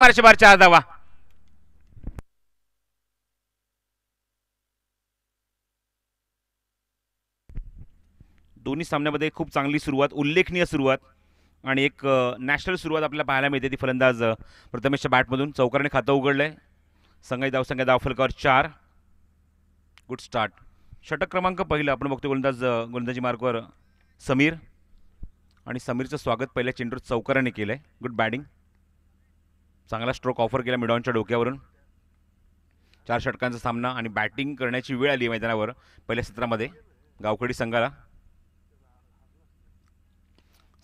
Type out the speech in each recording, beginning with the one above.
वर्षभर 4 धावा. दोन्ही सामन्यामध्ये खूप चांगली सुरुवात, उल्लेखनीय सुरुवात आणि एक नॅशनल सुरुवात आपल्याला पाहायला मिळते. ती फलंदाज प्रथमेशच्या बॅटमधून चौकाराने खातं उघडलंय. संघाची धावसंख्या धावफलकावर 4. Good start. षटक क्रमांक पहिला आपण बघतो गोलंदाजी मार्कवर समीर आणि समीरचं स्वागत पहिल्या चेंडूवर चौकाराने केलंय. Good batting. चांगला स्ट्रोक ऑफर केला मिडॉनच्या डोक्यावरून. 4 षटकांचा सामना आणि बॅटिंग करण्याची वेळ आली मैदानावर पहिल्या सत्रामध्ये गावखडी संघाला.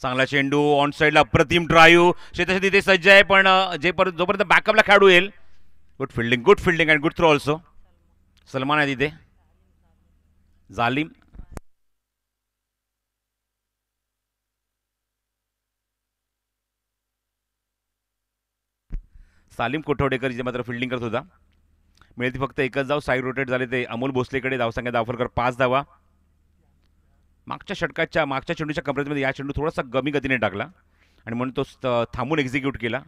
चांगला चेंडू ऑन साईडला, अप्रतिम ड्राईव्ह. शेताशी तिथे सज्ज आहे, पण जोपर्यंत बॅकअपला खेळाडू येईल. Good fielding and good throw also. Salman आहे तिथे. जालिम. सालिम कोठवडेकर इथे मात्र फिल्डिंग करत होता. मिळते फक्त एकच धाव. साईड रोटेट झाले ते अमोल भोसलेकडे. धावसंख्या धावफलकर 5 धावा. मागच्या चेंडूच्या कंपरेजमध्ये या चेंडू थोडासा कमी गतीने टाकला आणि म्हणून तो थांबून एक्झिक्यूट केला.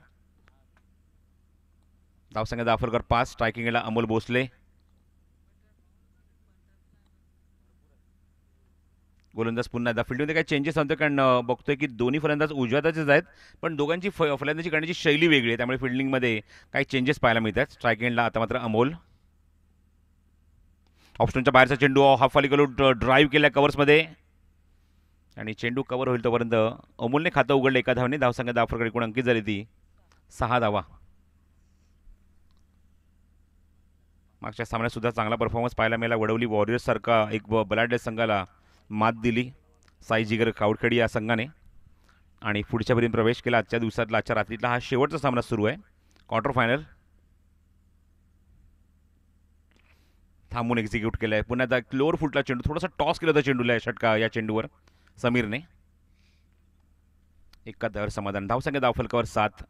धावसंख्या धावफलकर 5. स्ट्रायकिंगला अमोल भोसले. गोलंदाज पुन्हा एकदा फील्डमध्ये काही चेंजेस होते, कारण बघतोय की दोन्ही फलंदाज उजव्या हाताचेच आहेत, पण दोघांची फलंदाजी करण्याची शैली वेगळी आहे, त्यामुळे फिल्डिंगमध्ये काही चेंजेस पाहायला मिळतात. स्ट्रायकिंगला आता मात्र अमोल. ऑप्शनच्या बाहेरचा चेंडू हाफ अलीकडून ड्राईव्ह केला कव्हर्समध्ये आणि चेंडू कव्हर होईल तोपर्यंत अमोलने खातं उघडलं एका धावने. धावसंख्या धावफलकडे एकूण अंकित झाली ती 6 धावा. मागच्या सामन्यात सुद्धा चांगला परफॉर्मन्स पाहायला मिळाला. वडवली वॉरियर्स सारखा एक बलाढ्य संघाला मात दिली साई जिगर कावडखेडी या संघाने आणि पुढच्या फेरीत प्रवेश केला. आजच्या रात्रीतला हा शेवटचा सामना सुरू आहे, क्वार्टर फायनल. थांबून एक्झिक्यूट केलाय. पुन्हा एकदा क्लोअर फुटला चेंडू. थोडासा टॉस केला होता चेंडूला या चेंडूवर समीरने. एका दर समाधान. धावसंख्या धावफलकावर 7.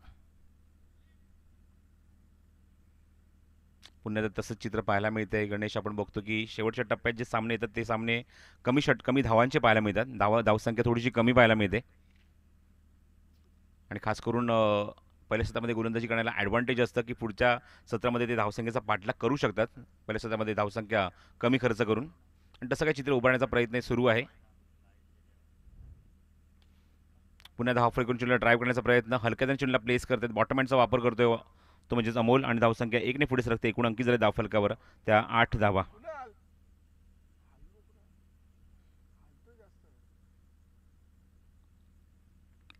पुन्हा तसंच चित्र पाहायला मिळतंय गणेश. आपण बघतो की शेवटच्या टप्प्यात जे सामने येतात ते सामने कमी धावांचे पाहायला मिळतात. धावसंख्या थोडीशी कमी पाहायला मिळते आणि खास करून पहिल्या सत्रामध्ये गोलंदाजी करण्याला ॲडव्हान्टेज असतं की पुढच्या सत्रामध्ये ते धावसंख्येचा पाठलाग करू शकतात. पहिल्या सत्रामध्ये धावसंख्या कमी खर्च करून, आणि तसं काही चित्र उभारण्याचा प्रयत्न सुरू आहे. पुन्हा धाव चेंडूला ड्राईव्ह करण्याचा प्रयत्न. हलक्या चेंडूला प्लेस करतात. बॉटम हँडचा वापर करतोय तो म्हणजेच अमोल आणि धावसंख्या 1 ने पुढे सरकते. एकूण अंकित झाले धावफलकावर त्या 8 धावा.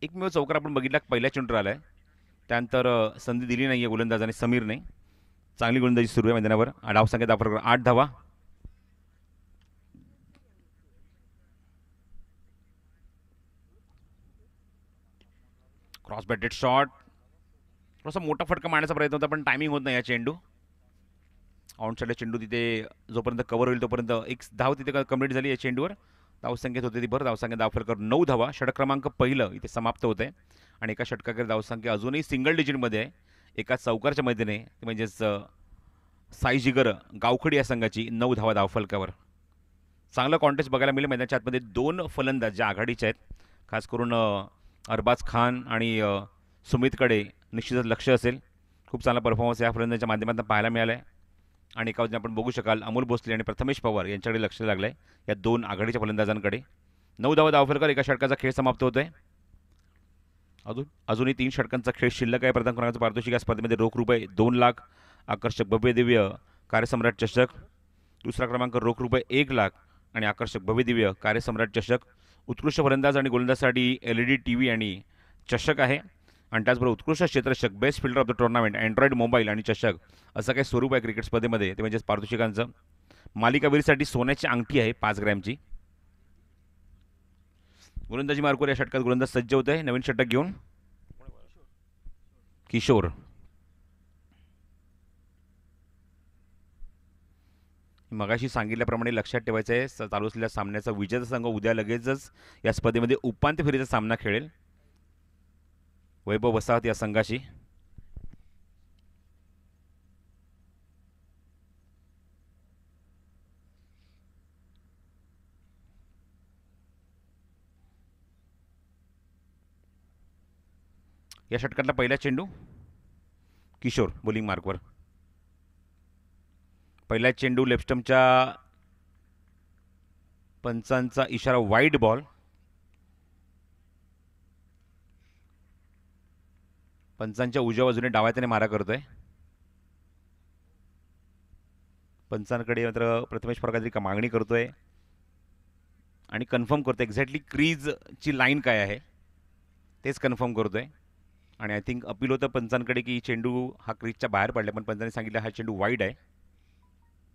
एकमेव चौकार आपण बघितला पहिल्या चेंडूवर आलाय. त्यानंतर संधी दिली नाहीये गोलंदाजाने समीरने. चांगली गोलंदाजी सुरू आहे मैदानावर. धावसंख्या धावफलकावर 8 धावा. Cross batted shot. थोडासा मोठा फटका मारण्याचा प्रयत्न होता, पण टायमिंग होत नाही या चेंडू. ऑन साईडला चेंडू तिथे जोपर्यंत कव्हर होईल तोपर्यंत एक धाव तिथे कंप्लीट झाली या चेंडूवर. धावसंख्येत होते ती धावसंख्या धावफलकर 9 धावा. षटक क्रमांक पहिलं इथे समाप्त होत आहे आणि एका षटकाकडे धावसंख्या अजूनही सिंगल डिजिटमध्ये आहे. एका चौकारच्या मध्येने म्हणजेच साई जिगर गावखडी या संघाची 9 धावा धावफलकावर. चांगलं कॉन्टेस्ट बघायला मिळेल मैदानाच्या आतमध्ये. 2 फलंदाज ज्या आघाडीचे आहेत, खास करून अरबाज खान आणि सुमितकडे निश्चितच लक्ष असेल. खूप चांगला परफॉर्मन्स या फलंदाजाच्या माध्यमातून पाहायला मिळाला आहे आणि एका बाजूने आपण बघू शकाल अमोल भोसले आणि प्रथमेश पवार यांच्याकडे लक्ष लागलं आहे या 2 आघाडीच्या फलंदाजांकडे. 9 धावा धावफलकर. एका षटकाचा खेळ समाप्त होत आहे. अजूनही 3 षटकांचा खेळ शिल्लक आहे. प्रदान करण्याचं पारितोषिक या स्पर्धेमध्ये रोख रुपये 2 लाख. आकर्षक भव्य दिव्य कार्यसम्राट चषक. दुसरा क्रमांक रोख रुपये 1 लाख आणि आकर्षक भव्य दिव्य कार्यसम्राट चषक. उत्कृष्ट फलंदाज आणि गोलंदाजसाठी LED TV आणि चषक आहे आणि त्याचबरोबर उत्कृष्ट क्षेत्ररक्षक, best fielder of the tournament, Android mobile आणि चषक असं काही स्वरूप आहे क्रिकेट स्पर्धेमध्ये. ते म्हणजेच पारितोषिकांचं. मालिकावीरसाठी सोन्याची अंगठी आहे 5 ग्रॅमची. गोलंदाजी मार्कवर या षटकात गोलंदाज सज्ज होत आहे नवीन षटक घेऊन. किशोर. मगाशी सांगितल्याप्रमाणे लक्षात ठेवायचं आहे, चालू असलेल्या सामन्याचा विजेता संघ उद्या लगेचच या स्पर्धेमध्ये उपांत्य फेरीचा सामना खेळेल वैभव वसाहत या संघाशी. या षटकातला पहिला चेंडू किशोर बॉलिंग मार्कवर. पहिला चेंडू लेफ्ट स्टंपच्या पंचांचा इशारा वाईड बॉल. पंचांच्या उजव्या बाजूने डाव्या त्याने मारा करतोय. पंचांकडे मात्र प्रथमेश पवार काहीतरी मागणी करतोय आणि कन्फर्म करतोय एक्झॅक्टली क्रीजची लाईन काय आहे तेच कन्फर्म करतोय. आणि आय थिंक अपील होतं पंचांकडे की चेंडू हा क्रीजच्या बाहेर पडला, पण पंचांनी सांगितलं हा चेंडू वाईड आहे.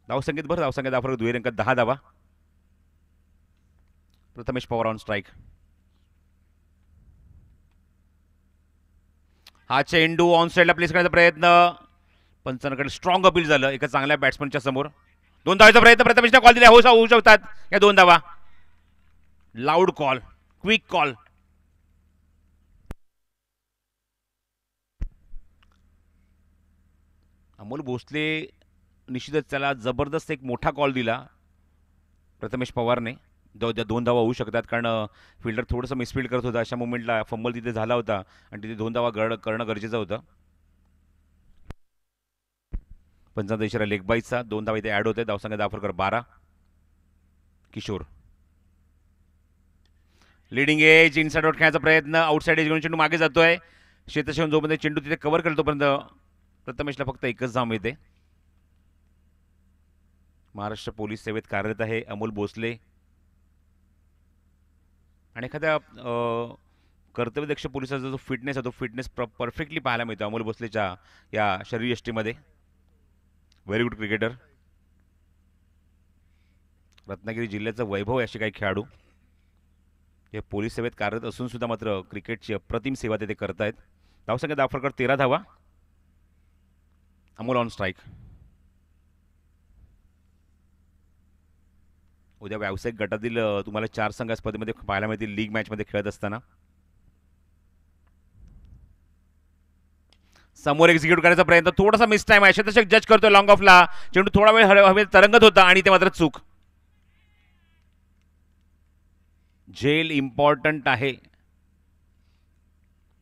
धावसंख्येत बरं धावसंख्येत फरक दुहेरी अंकात 10 धावा. Prathamesh Pawar on strike. हा चेंडू ऑन साईडला प्लेस करण्याचा प्रयत्न. पंचांकडे स्ट्रॉंग अपील झालं एका चांगल्या बॅट्समनच्या समोर. 2 धावाचा प्रयत्न प्रथमेशने कॉल दिला. होऊ शकतात या 2 धावा. Loud call, quick call. Amol Bhosale निश्चितच त्याला जबरदस्त एक मोठा कॉल दिला प्रथमेश पवारने. 2 धावा होऊ शकतात कारण फिल्डर थोडंसं मिसफिल्ड करत होता. अशा मोमेंटला फंबल तिथे झाला होता आणि तिथे 2 धावा करणं गरजेचं होतं. पंचांचा इशारा लेग बाईचा. 2 धावा इथे ॲड होते. धावसंख्या Dafarkar 12. Kishor leading edge inside out खेळायचा प्रयत्न. आउटसाइड एज घेऊन चेंडू मागे जातोय. शेतशेवन जोपर्यंत चेंडू तिथे कव्हर करेल तोपर्यंत प्रथमेशला फक्त एकच धाव मिळते. महाराष्ट्र पोलीस सेवेत कार्यरत आहे अमोल भोसले आणि एखाद्या कर्तव्यदक्ष पोलिसाचा जो फिटनेस आहे तो फिटनेस परफेक्टली पाहायला मिळतो अमोल भोसलेच्या या शरीरयष्टीमध्ये. Very good cricketer. रत्नागिरी जिल्ह्याचं वैभव असे काही खेळाडू हे पोलीस सेवेत कार्यरत असून सुद्धा मात्र क्रिकेटची अप्रतिम सेवा ते करतायत. धावसंख्या दाफरकर 13 धावा. Amol on strike. उद्या व्यावसायिक गटातील तुम्हाला 4 संघ स्पर्धेमध्ये पाहायला मिळतील लीग मॅचमध्ये खेळत असताना. समोर एक्झिक्यूट करायचा प्रयत्न. थोडासा मिस टाइम आहे. शतशक जज करतोय लॉंग ऑफला. चेंडू थोडा वेळ हवेत तरंगत होता आणि ते मात्र चूक. झेल इम्पॉर्टंट आहे.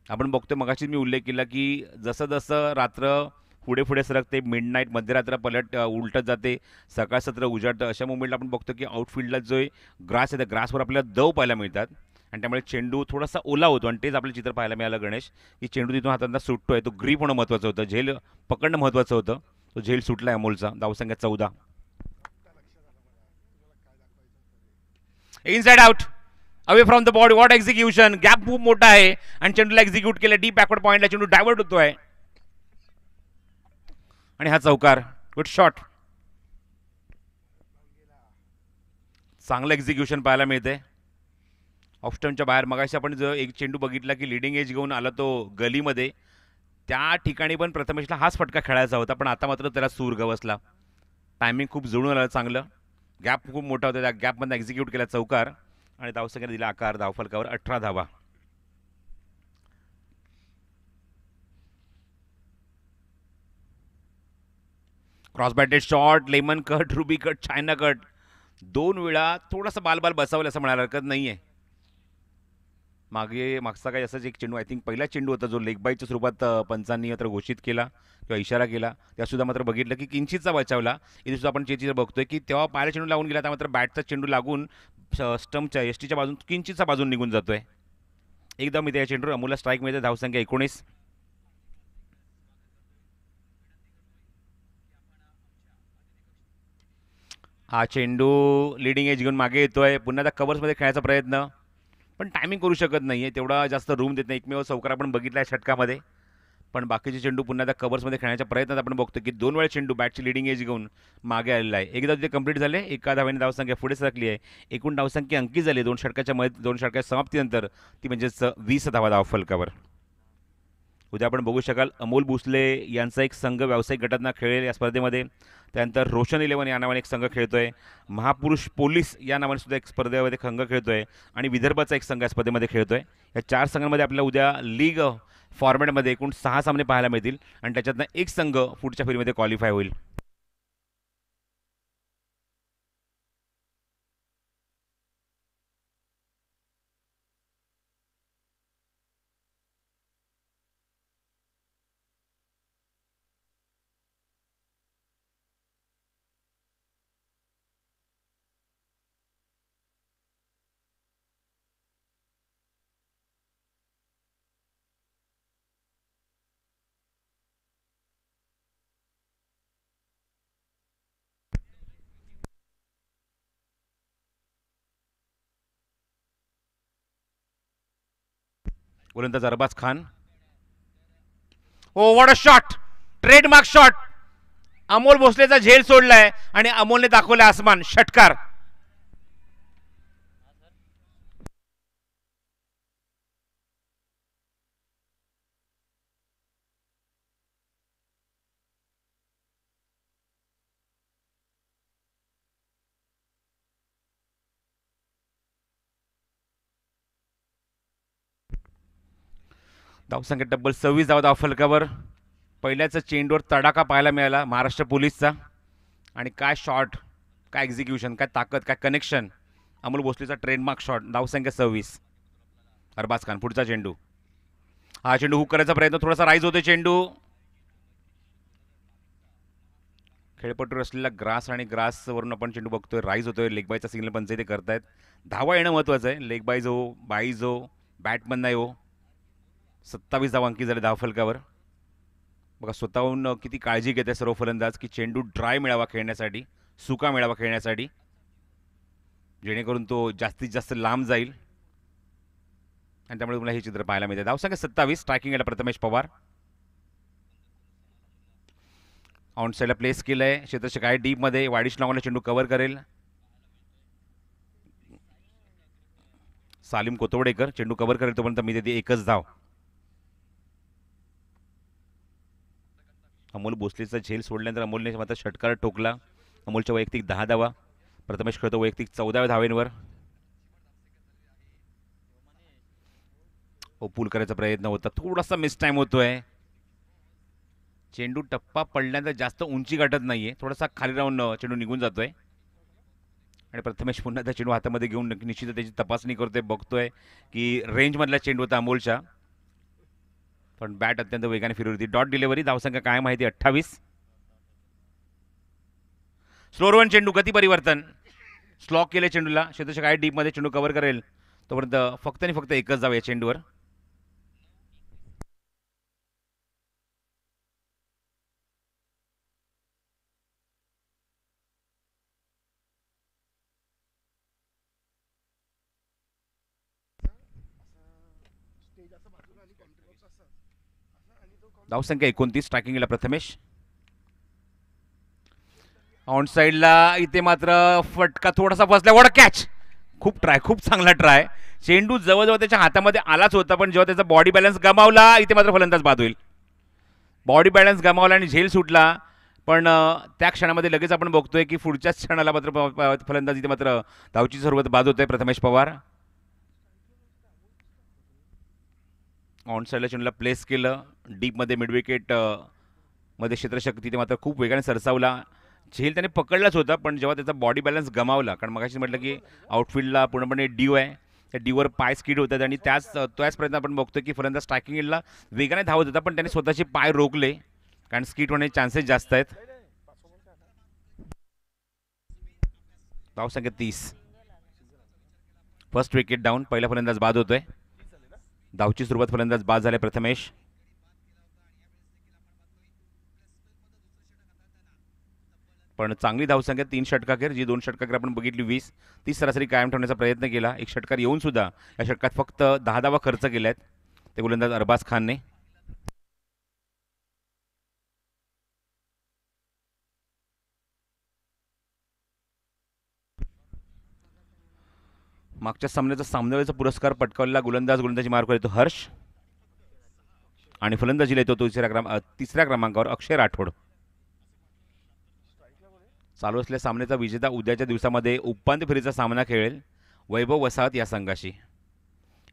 आपण बघतोय मगाशी मी उल्लेख केला की जसं जसं रात्र पुढे पुढे सरकते मिडनाईट मध्यरात्र पलट उलटत जाते सकाळ सत्र उजाडतं अशा मुमेंटला आपण बघतो की आउटफिल्डला जो ग्रास आहे त्या ग्रासवर आपल्याला दव पाहायला मिळतात आणि त्यामुळे चेंडू थोडासा ओला होतो आणि तेच आपलं चित्र पाहायला मिळालं गणेश की चेंडू तिथून हातांना सुटतोय. तो ग्रीप होणं महत्त्वाचं होतं. झेल पकडणं महत्त्वाचं होतं. तो झेल सुटला अमोलचा. धावसंख्या 14. Inside out away from the body. What execution. Gap खूप मोठा आहे आणि चेंडूला एक्झिक्यूट केलं डीप बॅकवर्ड पॉईंटला. चेंडू डायव्हर्ट होतोय आणि हा चौकार. Good shot. चांगलं एक्झिक्युशन पाहायला मिळते ऑफ स्टंपच्या बाहेर. मगाशी आपण जो एक चेंडू बघितला की लिडिंग एज घेऊन आला तो गलीमध्ये त्या ठिकाणी पण प्रथमेशला हाच फटका खेळायचा होता पण आता मात्र त्याला सूर गवसला. टायमिंग खूप जुळून आलं चांगलं. गॅप खूप मोठा होता त्या गॅपमध्ये एक्झिक्यूट केला चौकार आणि धावसंख्येने दिला आकार. धावफलकावर 18 धावा. Cross batted shot. Lemon cut, ruby cut, China cut. 2 वेळा थोडासा बालबाल बसावलं असं म्हणायला हरकत नाही आहे. मागचा काही असाच एक चेंडू आय थिंक पहिला चेंडू होता जो लेग बाईच्या स्वरूपात पंचांनी मात्र घोषित केला किंवा इशारा केला. त्यासुद्धा मात्र बघितलं की किंचितचा बचावला. इथे सुद्धा आपण चित्र बघतोय की तेव्हा पायऱ्या चेंडू लागून गेला त्या मात्र बॅटचा चेंडू लागून स्टंपच्या एसटीच्या बाजून किंचितचा बाजून निघून जातोय. एकदम इथे या चेंडूवर अमोलला स्ट्राईक मिळते. धावसंख्या 19. हा चेंडू लिडिंग एज घेऊन मागे येतोय. पुन्हा त्या कव्हर्समध्ये खेळायचा प्रयत्न पण टायमिंग करू शकत नाही आहे. तेवढा जास्त रूम देत नाही. एकमेव चौकार आपण बघितला आहे षटकामध्ये पण बाकीचे चेंडू पुन्हा त्या कव्हर्समध्ये खेळण्याच्या प्रयत्नात आपण बघतो की 2 वेळा चेंडू बॅटची लिडिंग एज घेऊन मागे आलेला आहे. एकदा तिथे कंप्लीट झाले. एका धाव्याने धावसंख्या पुढे सरकली आहे. एकूण धावसंख्या अंकी झाली 2 षटकाच्या समाप्तीनंतर ती म्हणजेच 20 धावा धावफलकावर. उद्या आपण बघू शकाल अमोल भोसले यांचा एक संघ व्यावसायिक गटांना खेळेल या स्पर्धेमध्ये. त्यानंतर रोशन 11 या नावाने एक संघ खेळतोय. महापुरुष पोलीस या नावाने सुद्धा एक स्पर्धेमध्ये संघ खेळतोय आणि विदर्भाचा एक संघ या स्पर्धेमध्ये खेळतोय. या 4 संघांमध्ये आपल्याला उद्या लीग फॉर्मॅटमध्ये एकूण 6 सामने पाहायला मिळतील आणि त्याच्यातनं एक संघ पुढच्या फेरीमध्ये क्वालिफाय होईल. गोलंदाज Arbaz Khan. Oh what a shot, trademark shot. Amol भोसलेचा झेल सोडलाय आणि अमोलने दाखवलाय आसमान. षटकार. धावसंख्या तब्बल 26 धावा धावफलकावर. पहिल्याच चेंडूवर तडाखा पाहायला मिळाला महाराष्ट्र पोलीसचा. आणि काय शॉट, काय एक्झिक्युशन, काय ताकद, काय कनेक्शन. अमोल भोसलेचा ट्रेडमार्क शॉट. धावसंख्या 26. अरबाज खान पुढचा चेंडू. हा चेंडू हुक करायचा प्रयत्न, थोडासा राईज होतोय चेंडू. खेळपट्टूवर असलेला ग्रास आणि ग्रासवरून आपण चेंडू बघतोय, राईज होतोय. लेग बायचा सिग्नल पंच इथे करतायत. धावा येणं महत्त्वाचं आहे. लेग बाईज हो, बाईज हो, बॅटमन नाही हो. 27 धावा अंकी झाले धावफलकावर. बघा स्वतःहून किती काळजी घेते सर्व फलंदाज की चेंडू ड्राय मिळावा खेळण्यासाठी, सुका मिळावा खेळण्यासाठी, जेणेकरून तो जास्तीत जास्त लांब जाईल. आणि त्यामुळे तुम्हाला हे चित्र पाहायला मिळते. धावसंख्या 27. स्ट्रायकिंग याला प्रथमेश पवार. ऑन साईडला प्लेस केलंय. क्षेत्ररक्षक आहे डीपमध्ये. वाडिश लावून चेंडू कव्हर करेल सालिम कोतवडेकर. चेंडू कव्हर करेल तोपर्यंत मी देते एकच धाव. अमोल भोसलेचा झेल सोडल्यानंतर अमोलने मात्र षटकार ठोकला. अमोलच्या वैयक्तिक 10 धावा. प्रथमेश खेळतो वैयक्तिक 14व्या धावेंवर. पूल करायचा प्रयत्न होता, थोडासा मिस टाइम होतोय. चेंडू टप्पा पडल्यानंतर जास्त उंची गाठत नाहीये, थोडासा खाली राहून चेंडू निघून जातोय. आणि प्रथमेश पुन्हा त्या चेंडू हातामध्ये घेऊन निश्चित त्याची तपासणी करतोय, बघतोय की रेंजमधला चेंडू होता अमोलच्या, पण बॅट अत्यंत वेगाने फिरवली होती. Dot delivery. धावसंख्या काय माहिती 28. स्लोअर वन चेंडू, गती परिवर्तन. स्लॉक केले चेंडूला. क्षेत्ररक्षक आहे डीपमध्ये. चेंडू कव्हर करेल तोपर्यंत फक्त आणि फक्त एकच धाव या चेंडूवर. धावसंख्या 29. स्ट्रायकिंगला प्रथमेश. ऑन साईडला इथे मात्र फटका थोडासा फसला. What catch. खूप ट्राय, खूप चांगला ट्राय. चेंडू जवळजवळ त्याच्या हातामध्ये आलाच होता, पण जेव्हा त्याचा बॉडी बॅलन्स गमावला इथे मात्र फलंदाज बाद होईल. बॉडी बॅलन्स गमावला आणि झेल सुटला, पण त्या क्षणामध्ये लगेच आपण बघतोय की पुढच्याच क्षणाला मात्र फलंदाज इथे मात्र धावची सुरुवात बाद होते. प्रथमेश पवार. ऑन साईडला चेंडूला प्लेस केलं डीपमध्ये. मिड विकेट मध्ये क्षेत्ररक्षक तिथे मात्र खूप वेगाने सरसावला. झेल त्याने पकडलाच होता, पण जेव्हा त्याचा बॉडी बॅलन्स गमावला, कारण मगाशी म्हटलं की आउटफील्डला पूर्णपणे ड्यू आहे, त्या ड्यूवर पाय स्किड होतात आणि त्याच प्रयत्न आपण बघतोय की फलंदाज स्ट्रायकिंग एंडला वेगाने धावत होता, पण त्याने स्वतःचे पाय रोखले कारण स्किट होण्याचे चान्सेस जास्त आहेत. धावसंख्या 30. First wicket down. पहिला फलंदाज बाद होतोय. धावची सुरुवात फलंदाज बाद झाले प्रथमेश. पण चांगली धावसंख्या 3 षटकाखेर. जी 2 षटकाखेर आपण बघितली 20, ती सरासरी कायम ठेवण्याचा प्रयत्न केला. एक षटकार येऊन सुद्धा या षटकात फक्त 10 धावा खर्च केल्यात ते गोलंदाज अरबाज खानने. मागच्या सामन्याचा सामनावीचा पुरस्कार पटकावलेला गोलंदाजी मार्क येतो हर्ष, आणि फलंदाजीला येतो तिसऱ्या क्रमांकावर अक्षय राठोड. चालू असलेल्या सामन्याचा विजेता उद्याच्या दिवसामध्ये उपांत्य फेरीचा सामना खेळेल वैभव वसाहत या संघाशी.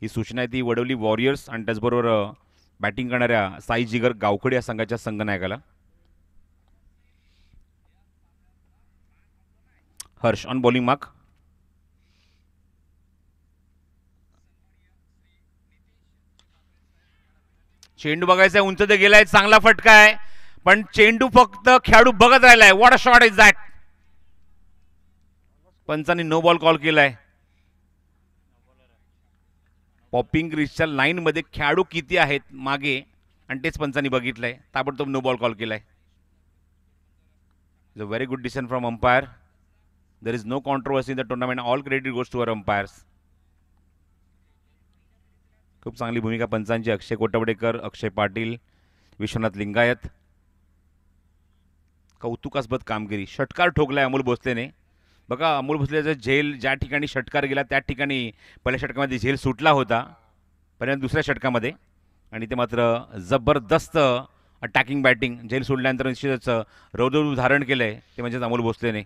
ही सूचना आहे ती वडवली वॉरियर्स आणि त्याचबरोबर बॅटिंग करणाऱ्या साई जिगर गावखडे या संघाच्या संघनायकाला. Harsh on bowling mark. चेंडू बघायचा, उंच ते गेलाय, चांगला फटका आहे, पण चेंडू फक्त खेळाडू बघत राहिलाय. What a shot is that. पंचांनी नो बॉल कॉल केलाय. पॉपिंग क्रीजच्या लाईनमध्ये खेळाडू किती आहेत मागे आणि तेच पंचांनी बघितलंय, ताबडतोब नो बॉल कॉल केलाय. Is a very good decision from umpire. There is no controversy in the tournament. All credit goes to our umpires. खूप चांगली भूमिका पंचांची. अक्षय कोटवडेकर, अक्षय पाटील, विश्वनाथ लिंगायत. कौतुकास्पद कामगिरी. षटकार ठोकलाय अमोल भोसलेने. बघा अमोल भोसलेचा झेल ज्या ठिकाणी षटकार गेला त्या ठिकाणी पहिल्या षटकामध्ये झेल सुटला होता, पहिल्यांदा दुसऱ्या षटकामध्ये, आणि ते मात्र जबरदस्त अटॅकिंग बॅटिंग. झेल सोडल्यानंतर निश्चितच रौद्र धारण केलंय ते म्हणजेच अमोल भोसलेने.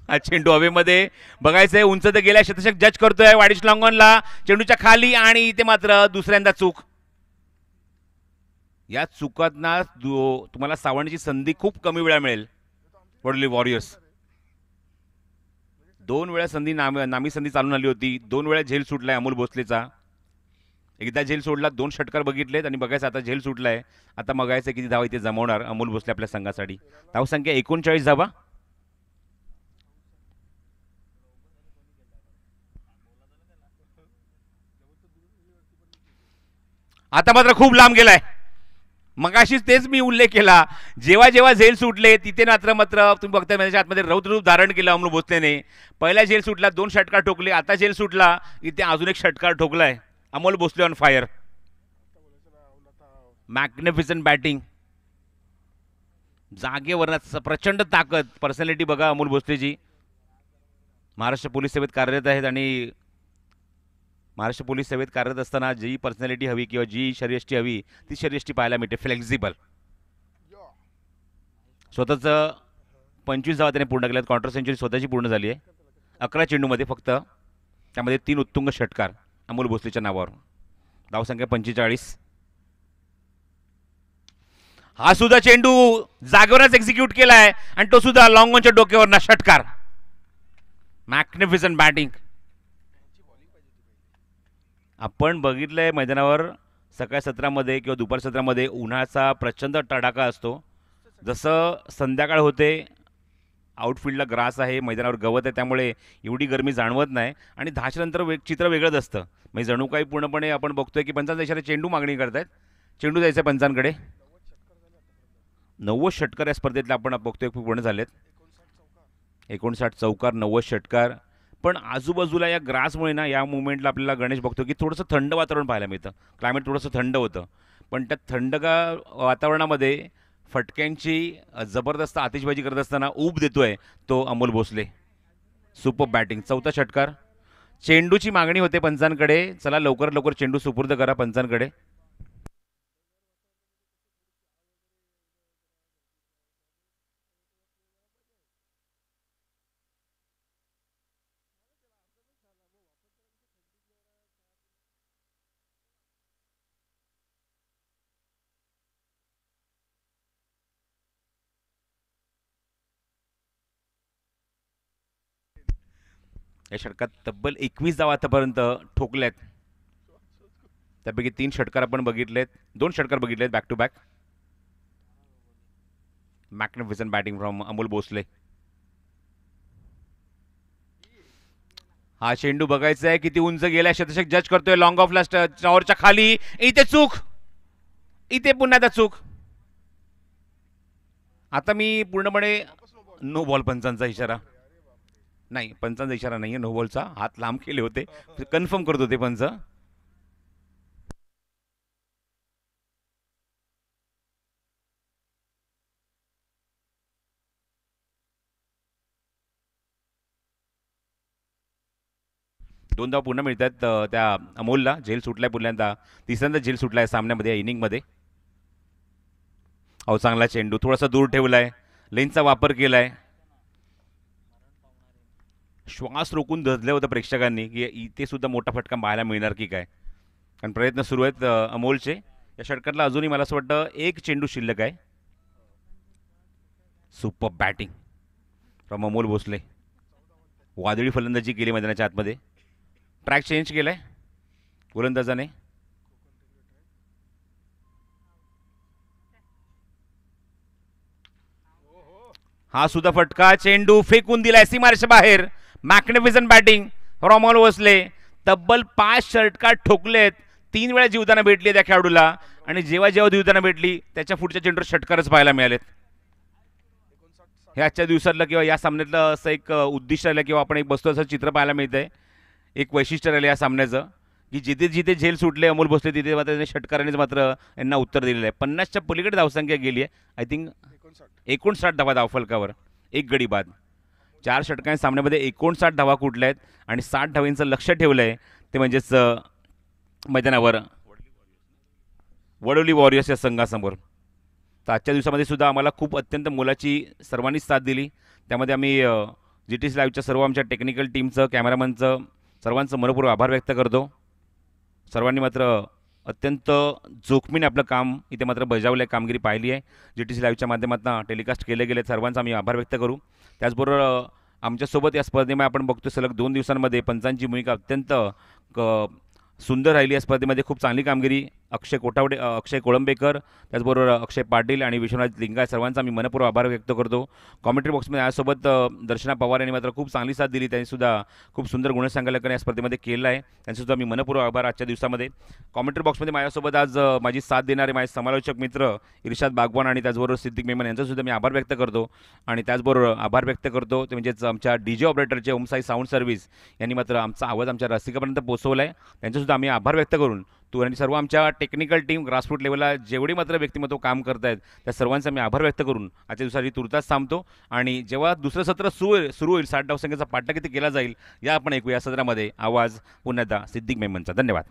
हा चेंडू हवेमध्ये बघायचंय, उंच तर गेल्या, शतशक जज करतोय वाडिश लॉंगॉनला, चेंडूच्या खाली, आणि इथे मात्र दुसऱ्यांदा चूक. या चुकांना तुम्हाला सावरण्याची संधी खूप कमी वेळा मिळेल. वडोली वॉरियर्स 2 वेळा संधी नामी संधी चालून आली होती. 2 वेळा झेल सुटलाय अमोल भोसलेचा. एकदा झेल सोडला, 2 षटकार बघितलेत, आणि बघायचं आता झेल सुटलाय. आता बघायचं किती धावा इथे जमवणार अमोल भोसले आपल्या संघासाठी. धावसंख्या 39 धावा. आता मात्र खूप लांब गेलाय. मगाशीच तेच मी उल्लेख केला, जेव्हा जेव्हा झेल सुटले तिथे मात्र तुम्ही बघताय माझ्या आतमध्ये रौद्ररूप धारण केलं अमोल भोसलेने. पहिला झेल सुटला, 2 षटकार ठोकले, आता झेल सुटला, इथे अजून एक षटकार ठोकलाय. Amol Bhosale on fire. Magnificent batting. जागेवर प्रचंड ताकद, पर्सनॅलिटी बघा अमोल भोसलेची. महाराष्ट्र पोलीस सेवेत कार्यरत आहेत, आणि महाराष्ट्र पोलीस सेवेत कार्यरत असताना जी पर्सनॅलिटी हवी किंवा जी शरीरयष्टी हवी ती शरीरयष्टी पाहायला मिळते. फ्लेक्झिबल. स्वतःचं 25 धावा त्याने पूर्ण केल्यात. क्वार्टर सेंचुरी स्वतःची पूर्ण झाली आहे 11 चेंडूमध्ये फक्त. त्यामध्ये 3 उत्तुंग षटकार अमोल भोसलेच्या नावावर. धावसंख्या 45. हा सुद्धा चेंडू जागेवरच एक्झिक्यूट केलाय, आणि तो सुद्धा लॉंगॉनच्या डोक्यावर षटकार. Magnificent batting. आपण बघितलंय मैदानावर सकाळ सत्रामध्ये किंवा दुपार सत्रामध्ये उन्हाचा प्रचंड तडाखा असतो. जसं संध्याकाळ होते, आउटफील्डला ग्रास आहे, मैदानावर गवत आहे, त्यामुळे एवढी गरमी जाणवत नाही, आणि 10च्या नंतर चित्र वेगळंच असतं. म्हणजे जणू काही पूर्णपणे आपण बघतोय की पंचांचा इशारा चेंडू मागणी करतायत. चेंडू द्यायचा पंचांकडे. 90 षटकार या स्पर्धेतले आपण बघतोय पूर्ण झालेत. 59 चौकार, 90 षटकार. पण आजूबाजूला या ग्रासमुळे ना, या मुवमेंटला आपल्याला गणेश बघतो की थोडंसं थंड वातावरण पाहायला मिळतं. क्लायमेट थोडंसं थंड होतं, पण त्या थंडगार वातावरणामध्ये फटक्यांची जबरदस्त आतिषबाजी करत असताना ऊब देतोय तो अमोल भोसले. Super batting. 4था षटकार. चेंडूची मागणी होते पंचांकडे. चला लवकर लवकर चेंडू सुपूर्द करा पंचांकडे. या षटकात तब्बल 21 धावा आतापर्यंत ठोकल्यात. त्यापैकी 3 षटकार आपण बघितलेत, 2 षटकार बघितलेत back to back. Magnificent batting from Amol Bhosale. हा चेंडू बघायचा आहे किती उंच गेलाय. शतशक जज करतोय. लॉंग ऑफ लास्ट टॉवरच्या खाली. इथे चूक. इथे पुन्हा एकदा चूक. आता मी पूर्णपणे नो बॉल पंचांचा इशारा नाही, पंचांचा इशारा नाहीये, नो बॉलचा. हात लांब केले होते, कन्फर्म करत होते पंच. दोन धावा पुन्हा मिळतात त्या अमोलला. झेल सुटलाय पुन्हा, तिसऱ्यांदा झेल सुटलाय सामन्यामध्ये, या इनिंगमध्ये. अहो चांगला चेंडू, थोडासा दूर ठेवलाय, लेनचा वापर केलाय. श्वास रोखून धरलं होतं प्रेक्षकांनी की इथे सुद्धा मोठा फटका पाहायला मिळणार की काय, कारण प्रयत्न सुरू आहेत अमोलचे. या षटकातला अजूनही मला असं वाटतं 1 चेंडू शिल्लक आहे. Super batting from Amol Bhosale. वादळी फलंदाजी केली मैदानाच्या आतमध्ये. ट्रॅक चेंज केलाय गोलंदाजाने. हा सुद्धा फटका. चेंडू फेकून दिलाय सीमारेषे बाहेर. Magnificent batting from Amol Bhosale. तब्बल 5 षटकार ठोकलेत. 3 वेळा जीवदान भेटली त्या खेळाडूला, आणि जेव्हा जेव्हा देवताना भेटली त्याच्या पुढच्या चेंडूवर षटकारच पाहायला मिळालेत. हे आजच्या दिवसातलं किंवा या सामन्यातलं असं एक उद्दिष्ट राहिलं किंवा आपण एक बसतो असं चित्र पाहायला मिळतं आहे. एक वैशिष्ट्य राहिलं या सामन्याचं की जिथे जिथे झेल सुटले अमोल भोसले तिथे मात्र त्याने षटकारानेच मात्र यांना उत्तर दिलेलं आहे. 50च्या पलीकडे धावसंख्या गेली आहे. आय थिंक 59 धावा धावफलकावर, एक गडी बाद. 4 षटकांच्या सामन्यामध्ये 59 धावा कुठल्या आहेत आणि 60 धावांचं लक्ष ठेवलं आहे ते म्हणजेच मैदानावर वडोली वॉरियर्स या संघासमोर. तर आजच्या दिवसामध्ये सुद्धा आम्हाला खूप अत्यंत मोलाची सर्वांनीच साथ दिली. त्यामध्ये आम्ही GTC लाईव्हच्या सर्व आमच्या टेक्निकल टीमचं, कॅमेरामनचं, सर्वांचं मनपूर्वक आभार व्यक्त करतो. सर्वांनी मात्र अत्यंत जोखमीने आपलं काम इथे मात्र बजावलं आहे, कामगिरी पाहिली आहे. GTC लाईव्हच्या माध्यमातून टेलिकास्ट केले गेले, सर्वांचा आम्ही आभार व्यक्त करू. त्याचबरोबर आमच्यासोबत या स्पर्धेमध्ये आपण बघतो सलग 2 दिवसांमध्ये पंचांची भूमिका अत्यंत सुंदर राहिली. या स्पर्धेमध्ये खूप चांगली कामगिरी अक्षय कोठावडे, अक्षय कोळंबेकर, त्याचबरोबर अक्षय पाटील आणि विश्वनाथ लिंगाय सर्वांचा मी मनपूर्वक आभार व्यक्त करतो. कॉमेंट्री बॉक्समध्ये यासोबत दर्शना पवार यांनी मात्र खूप चांगली साथ दिली. त्यांनीसुद्धा खूप सुंदर गुणसंकलन या स्पर्धेमध्ये केलं आहे. त्यांचंसुद्धा मी मनपूर्वक आभार आजच्या दिवसामध्ये. कॉमेंट्री बॉक्समध्ये माझ्यासोबत आज माझी साथ देणारे माझे समालोचक मित्र इर्शाद बागवान आणि त्याचबरोबर सिद्दीक मेमन यांचासुद्धा मी आभार व्यक्त करतो. आणि त्याचबरोबर आभार व्यक्त करतो ते म्हणजेच आमच्या DJ ऑपरेटरचे ओमसाई साऊंड सर्व्हिस यांनी मात्र आमचा आवाज आमच्या रसिकापर्यंत पोहोचवला आहे. त्यांच्यासुद्धा आम्ही आभार व्यक्त करून आणि सर्व आमच्या टेक्निकल टीम ग्रासरूट लेवलला जेवढी मात्र व्यक्तिमत्व काम करत आहेत त्या सर्वांचा मी आभार व्यक्त करून आजच्या दिवसाची तुर्तास थांबतो. आणि जेव्हा दुसरं सत्र सुरू होईल 60 धावसंख्येचा पाठा किती केला जाईल या आपण ऐकू या सत्रामध्ये. आवाज पुन्हा एकदा सिद्दीक मेमनचा. धन्यवाद.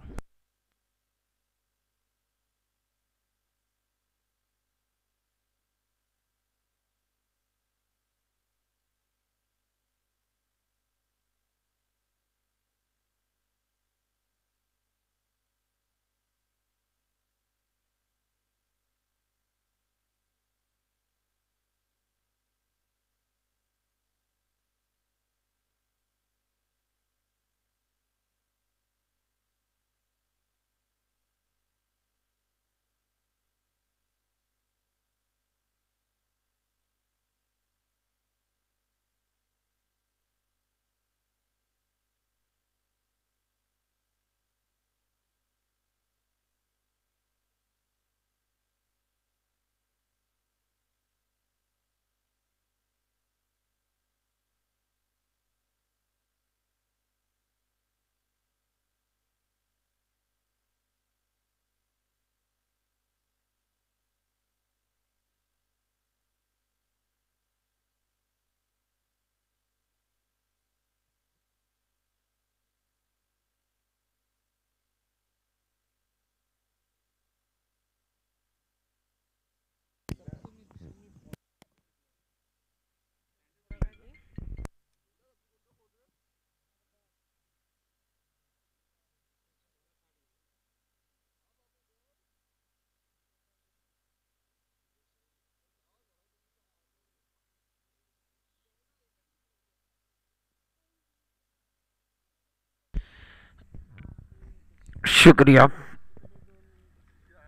शुक्रिया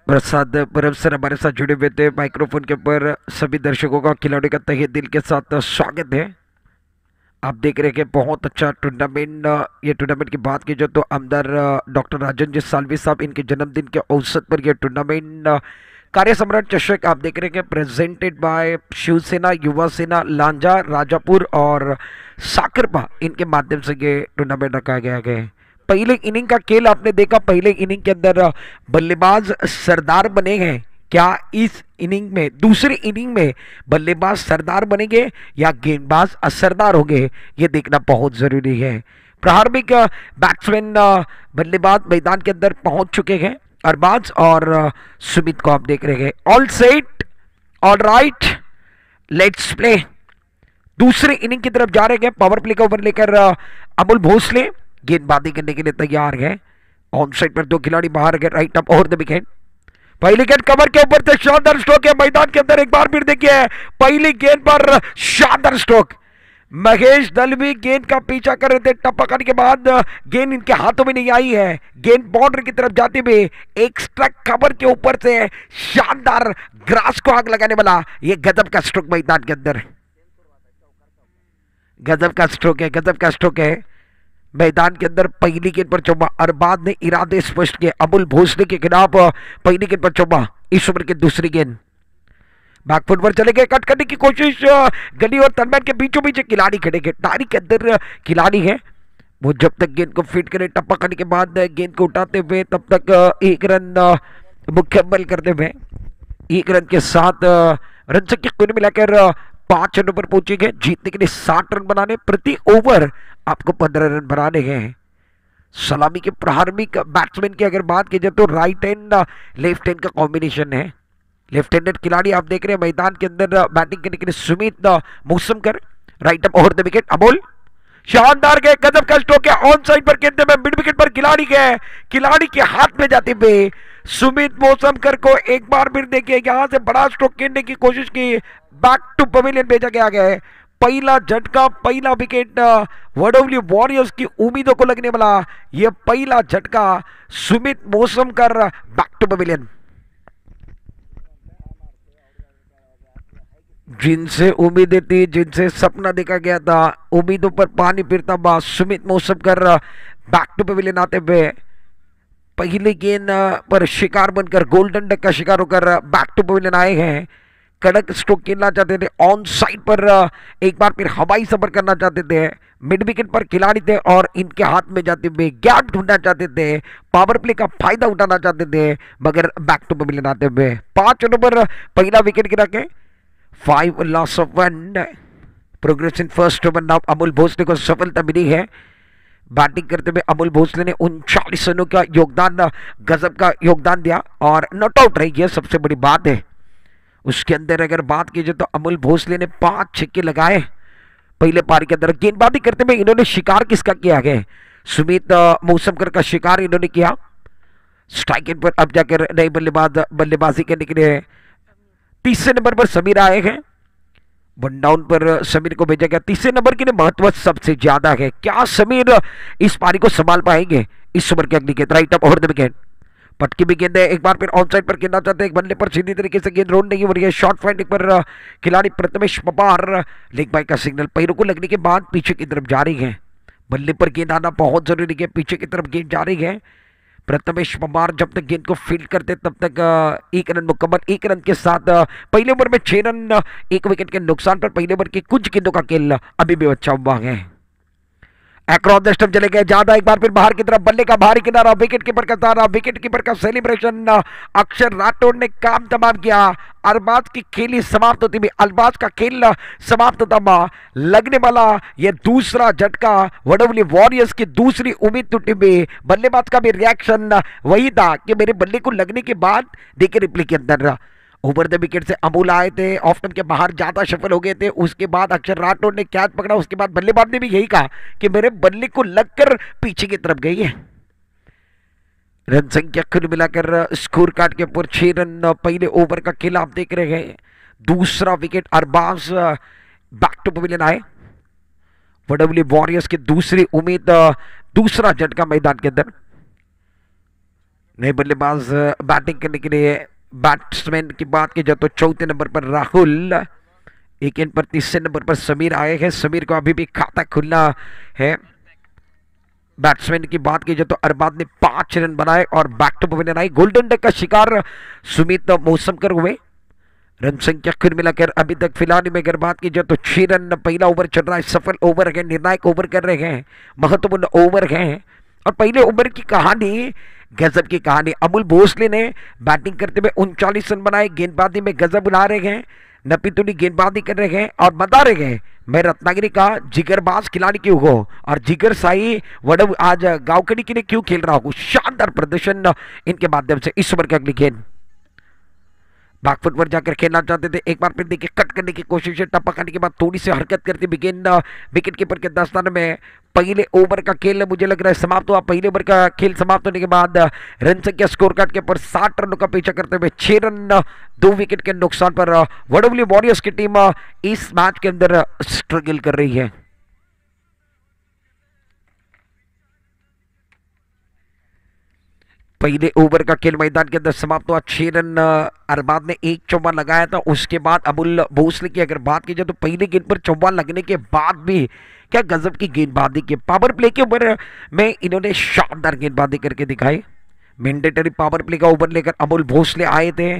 प्रसाद परब सर हमारे साथ जुड़े हुए थे माइक्रोफोन के ऊपर. सभी दर्शकों का खिलाड़ी का तहे दिल के साथ स्वागत है. आप देख रहे हैं कि बहुत अच्छा टूर्नामेंट. ये टूर्नामेंट की बात की जाए तो आमदार डॉक्टर राजन जी सालवी साहब इनके जन्मदिन के अवसर पर यह टूर्नामेंट कार्य सम्राट चषक आप देख रहे हैं कि प्रेजेंटेड बाय शिवसेना, युवा सेना, लांजा, राजापुर और साकरपा इनके माध्यम से ये टूर्नामेंट रखा गया है. पहले इनिंग का खेल आपने देखा. पहले इनिंग के अंदर बल्लेबाज सरदार बने हैं. क्या इस इनिंग में, दूसरी इनिंग में बल्लेबाज सरदार बनेंगे या गेंदबाज असरदार होंगे, ये देखना बहुत जरूरी है. प्रारंभिक बैट्समैन बल्लेबाज मैदान के अंदर पहुंच चुके हैं. अरबाज और सुमित को आप देख रहे हैं. All set, all right, let's play. दूसरी इनिंग की तरफ जा रहे हैं. पावर प्ले का ओवर लेकर अमोल भोसले गेंदबाजी करने के लिए तैयार है. ऑन साइड पर 2 खिलाड़ी बाहर गए. Right up over the wicket. पहली गेंद कवर के ऊपर से शानदार स्ट्रोक है. मैदान के अंदर एक बार फिर देखिए पहली गेंद पर शानदार स्ट्रोक. महेश दलवी गेंद का पीछा कर रहे थे. टपकने के बाद गेंद इनके हाथों में नहीं आई है. गेंद बाउंड्री की तरफ जाते हुए एक स्ट्राइक कवर के ऊपर से शानदार ग्रास को आग लगाने वाला ये गजब का स्ट्रोक मैदान के अंदर. गजब का स्ट्रोक है, गजब का स्ट्रोक है. मैदान के अंदर पहली गेंद पर चौका और बाद ने इरादे स्पष्ट किए अमूल भोसले के खिलाफ पहली गेंद पर चौका। इस ओवर की दूसरी गेंद बैकफुट पर चले गए, कट करने की कोशिश, गली और तनमैन के बीचों बीच खिलाड़ी खड़े गए, टारी के अंदर खिलाड़ी है, वो जब तक गेंद को फिट करे टप्पा करने के बाद गेंद को उठाते हुए तब तक एक रन मुकम्मल करते हुए एक रन के साथ रन संख्या कुल मिलाकर 5 रनों पर पहुंचेंगे। जीतने के लिए 60 रन बनाने, प्रति ओवर आपको 15 रन बनाने हैं। सलामी के प्रारंभिक बैट्समैन की अगर बात की जाए तो राइट हैंड लेफ्ट हैंड का कॉम्बिनेशन है। लेफ्ट हैंडेड खिलाड़ी आप देख रहे हैं मैदान के अंदर बैटिंग करने के लिए Sumit Mausamkar, right up over the wicket Amol, शानदार गए, गजब का स्ट्रोक है, ऑन साइड पर खेलते हुए मिड विकेट पर खिलाड़ी गए, खिलाड़ी के हाथ में जाते हुए सुमित मौसमकर को एक बार फिर देखिए यहां से बड़ा स्ट्रोक खेलने की कोशिश की, बैक टू पवेलियन भेजा गया है। पहला झटका, पहला विकेट वडोवली वॉरियर्स की उम्मीदों को लगने वाला यह पहला झटका सुमित मौसमकर, बैक टू पवेलियन। जिनसे उम्मीदें थी, जिनसे सपना देखा गया था, उम्मीदों पर पानी फिरता हुआ सुमित मौसमकर बैक टू पवेलियन आते हुए पहले गेंद पर शिकार बनकर गोल्डन डक का शिकार होकर बैक टू पवेलियन आए हैं। कड़क स्ट्रोक खेलना चाहते थे, ऑन साइड पर एक बार फिर हवाई सफर करना चाहते थे, मिड विकेट पर खिलाड़ी थे और इनके हाथ में जाते हुए गैप ढूंढना चाहते थे, पावर प्ले का फायदा उठाना चाहते थे, मगर बैक टू पवेलियन आते हुए 5 रनों पर पहला विकेट गिरा के 5 loss of 1 progress in first over. Now Amul Bhosale को सफलता मिली है। बैटिंग करते हुए अमूल भोसले ने 39 रनों का योगदान, गजब का योगदान दिया और नॉट आउट रही, यह सबसे बड़ी बात है। उसके अंदर अगर बात की जाए तो अमूल भोसले ने 5 छक्के लगाए पहले पारी के अंदर। गेंदबाजी करते हुए इन्होंने शिकार किसका किया है? सुमित मौसमकर का शिकार इन्होंने किया। स्ट्राइक एंड पर अब जाकर नई बल्लेबाजी करने के लिए तीसरे नंबर पर समीर आए हैं। 1 डाउन पर समीर को भेजा गया। तीसरे नंबर के लिए महत्व सबसे ज्यादा है, क्या समीर इस पारी को संभाल पाएंगे? इस ओवर की अगली गेंद right up over the wicket, पटकी भी गेंद है, एक बार फिर ऑन साइड पर खेलना चाहते हैं, एक बल्ले पर सीधी तरीके से गेंद रोड नहीं हो रही है। शॉर्ट फाइंडिंग पर खिलाड़ी प्रथमेश पवार लेग बाय का सिग्नल पैरों को लगने के बाद पीछे की तरफ जा रही है। बल्ले पर गेंद आना बहुत जरूरी है, पीछे की तरफ गेंद जा रही है। प्रथमेश पवार जब तक गेंद को फील्ड करते तब तक 1 रन मुकम्मल। 1 रन के साथ पहले ओवर में 6 रन 1 विकेट के नुकसान पर पहले ओवर की कुछ गेंदों का खेल अभी भी अच्छा हुआ है। अक्रॉस द स्टंप चले गए ज्यादा, एक बार फिर बाहर की तरफ, बल्ले का बाहरी किनारा, विकेट कीपर का तारा, विकेट कीपर का सेलिब्रेशन, अक्षर राठौड़ ने काम तमाम किया। अरबाज की खेल समाप्त होती हुई, अरबाज का खेल समाप्त होता हुआ लगने वाला यह दूसरा झटका वडोवली वॉरियर्स की दूसरी उम्मीद टूटी हुई। बल्लेबाज का भी रिएक्शन वही था कि मेरे बल्ले को लगने के बाद देखिए रिप्ले के अंदर ओवर द विकेट से अमूल आए थे, ऑफ स्टंप के बाहर ज्यादा सफल हो गए थे। उसके बाद अक्षर राठौड़ ने कैच पकड़ा, उसके बाद बल्लेबाज ने भी यही कहा कि मेरे बल्ले को लगकर पीछे की तरफ गई है। रन संख्या कुल मिलाकर स्कोर कार्ड के ऊपर 6 रन पहले ओवर का खेल आप देख रहे हैं। दूसरा wicket Arbaz back to pavilion आए। वडोवली वॉरियर्स की दूसरी उम्मीद, दूसरा झटका मैदान के अंदर। नए बल्लेबाज बैटिंग करने के लिए बैट्समैन की बात की जाए तो 4थे नंबर पर राहुल, 1 गेंद पर 3 नंबर पर समीर आए हैं। समीर को अभी भी खाता खुलना है। बैट्समैन की बात की जाए तो अरबाज ने 5 रन बनाए और बैक टू पवेलियन आई। गोल्डन डक का शिकार सुमित मौसमकर हुए। रन संख्या कुल मिलाकर अभी तक फिलहाल में अगर बात की जाए तो 6 रन पहला ओवर चल रहा है। सफल ओवर है, निर्णायक ओवर कर रहे हैं, महत्वपूर्ण ओवर है। और पहले ओवर की कहानी, गजब की कहानी, अमूल भोसले ने बैटिंग करते हुए 39 रन बनाए। गेंदबाजी में गजब उड़ा रहे हैं, नपीतुली गेंदबाजी कर रहे हैं और बता रहे हैं मैं रत्नागिरी का जिगरबाज खिलाड़ी क्यों हो और जिगर साई वडव आज गांवकड़ी के लिए क्यों खेल रहा हूं। शानदार प्रदर्शन इनके माध्यम से। इस ओवर की अगली गेंद बैकफुट पर जाकर खेलना चाहते थे, एक बार फिर देखिए कट करने की कोशिश है, टप्पा करने के बाद थोड़ी सी हरकत करती गेंद विकेट कीपर के दस्ताने में। पहले ओवर का खेल मुझे लग रहा है समाप्त हुआ। पहले ओवर का खेल समाप्त होने के बाद रन संख्या स्कोर कार्ड के ऊपर 60 रनों का पीछा करते हुए 6 रन 2 विकेट के नुकसान पर वडोवली वॉरियर्स की टीम इस मैच के अंदर स्ट्रगल कर रही है। पहले ओवर का खेल मैदान के अंदर समाप्त हुआ। 6 रन अरबाज ने 1 चौका लगाया था। उसके बाद अमूल भोसले की अगर बात की जाए तो पहले गेंद पर चौका लगने के बाद भी क्या गजब की गेंदबाजी की। पावर प्ले के ऊपर में इन्होंने शानदार गेंदबाजी करके दिखाई। मैंडेटरी पावर प्ले का ओवर लेकर अमोल भोसले आए थे।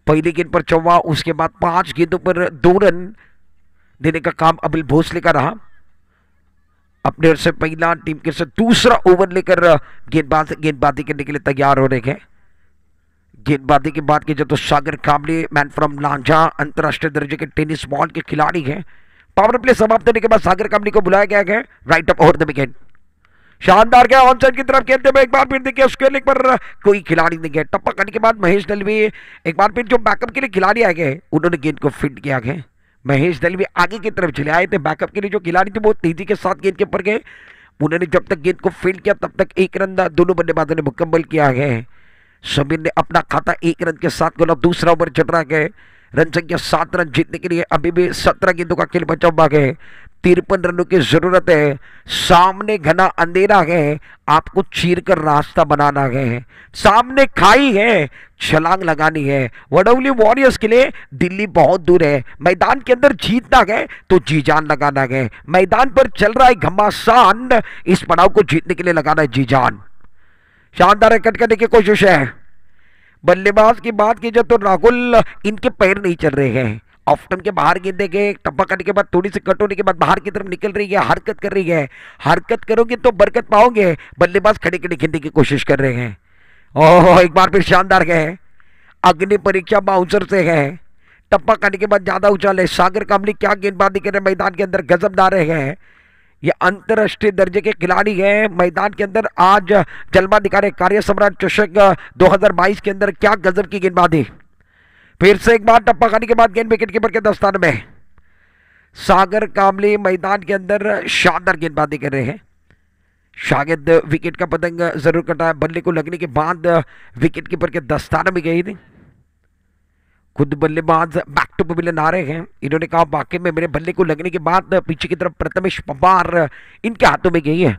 पहली गेंद पर चौवा, उसके बाद 5 गेंदों पर 2 रन देने का काम अमोल भोसले का रहा। अपने ओर से पहला, टीम के से दूसरा ओवर लेकर गेंदबाजी करने के लिए तैयार हो रहे हैं। गेंदबाजी की बात की जाए तो सागर कामले, मैन फ्रॉम लांझा, अंतरराष्ट्रीय दर्जे के टेनिस बॉल के खिलाड़ी हैं। पावर प्ले समाप्त होने के बाद सागर कामले को बुलाया गया है right up over the wicket. शानदार गया ऑन साइड की तरफ खेलते हुए, एक बार फिर देखिए उसके लेग पर कोई खिलाड़ी नहीं गया। टप्पा करने के बाद महेश दलवी, एक बार फिर जो बैकअप के लिए खिलाड़ी आ गए उन्होंने गेंद को फिट किया गया। महेश दलवी आगे की तरफ चले आए थे। बैकअप के लिए जो खिलाड़ी थे वो तेजी के साथ गेंद के ऊपर गए। उन्होंने जब तक गेंद को फील्ड किया तब तक 1 रन दोनों बल्लेबाजों ने मुकम्मल किया है। समीर ने अपना खाता 1 रन के साथ खोला। दूसरा ओवर चल रहा है। रन संख्या 7 रन जीतने के लिए अभी भी 17 गेंदों का खेल बचा हुआ है। 53 रनों की जरूरत है। सामने घना अंधेरा है, आपको चीर कर रास्ता बनाना है। सामने खाई है, छलांग लगानी है। वडौली वॉरियर्स के लिए दिल्ली बहुत दूर है। मैदान के अंदर जीतना है तो जी जान लगाना है। मैदान पर चल रहा है घमासान, इस पड़ाव को जीतने के लिए लगाना है जी जान। शानदार कट करने की कोशिश है। बल्लेबाज की बात की जाए तो राहुल, इनके पैर नहीं चल रहे हैं। ऑफ स्टंप के बाहर गेंद देंगे, टप्पा करने के बाद थोड़ी सी कट होने के बाद बाहर की तरफ निकल रही है, हरकत कर रही है। हरकत करोगे तो बरकत पाओगे। बल्लेबाज खड़े खड़े खेलने की कोशिश कर रहे हैं। ओह, एक बार फिर शानदार गए। अग्नि परीक्षा बाउंसर से है। टप्पा करने के बाद ज्यादा उछाल है। सागर कामली क्या गेंदबाजी कर रहे हैं मैदान के अंदर, गजबदार है। ये अंतरराष्ट्रीय दर्जे के खिलाड़ी हैं। मैदान के अंदर आज जलवा दिखा रहे। कार्य सम्राट चषक 2022 के अंदर क्या गजब की गेंदबाजी। फिर से एक बार टप्पा खाने के बाद गेंद विकेट कीपर के दस्तान में। सागर कामले मैदान के अंदर शानदार गेंदबाजी कर रहे हैं। शायद विकेट का पतंग जरूर कटा। बल्ले को लगने के बाद विकेट कीपर के दस्ताने में गई थी। खुद बल्लेबाज बैक टू पवेलियन आ रहे हैं। इन्होंने कहा वाकई में मेरे बल्ले को लगने के बाद पीछे की तरफ प्रथमेश पवार इनके हाथों में गई है।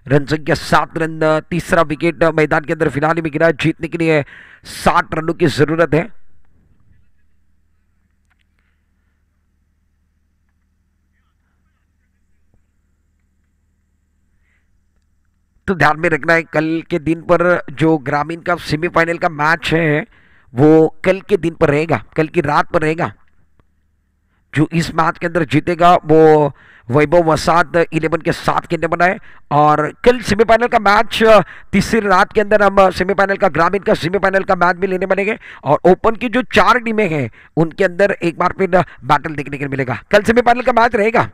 रन संख्या 7 रन, तीसरा विकेट मैदान के अंदर फिलहाल में गिरा। जीतने के लिए 60 रनों की जरूरत है। तो ध्यान में रखना है कल के दिन पर जो ग्रामीण का सेमीफाइनल का मैच है वो कल के दिन पर रहेगा, कल की रात पर रहेगा। जो इस मैच के अंदर जीतेगा वो वैभव वसाद 11 के साथ खेलने बना है। और कल सेमीफाइनल का मैच तीसरी रात के अंदर हम सेमीफाइनल का ग्रामीण का सेमीफाइनल का मैच भी लेने बनेंगे। और ओपन की जो 4 टीमें हैं उनके अंदर एक बार फिर बैटल देखने को मिलेगा। कल सेमीफाइनल का मैच रहेगा।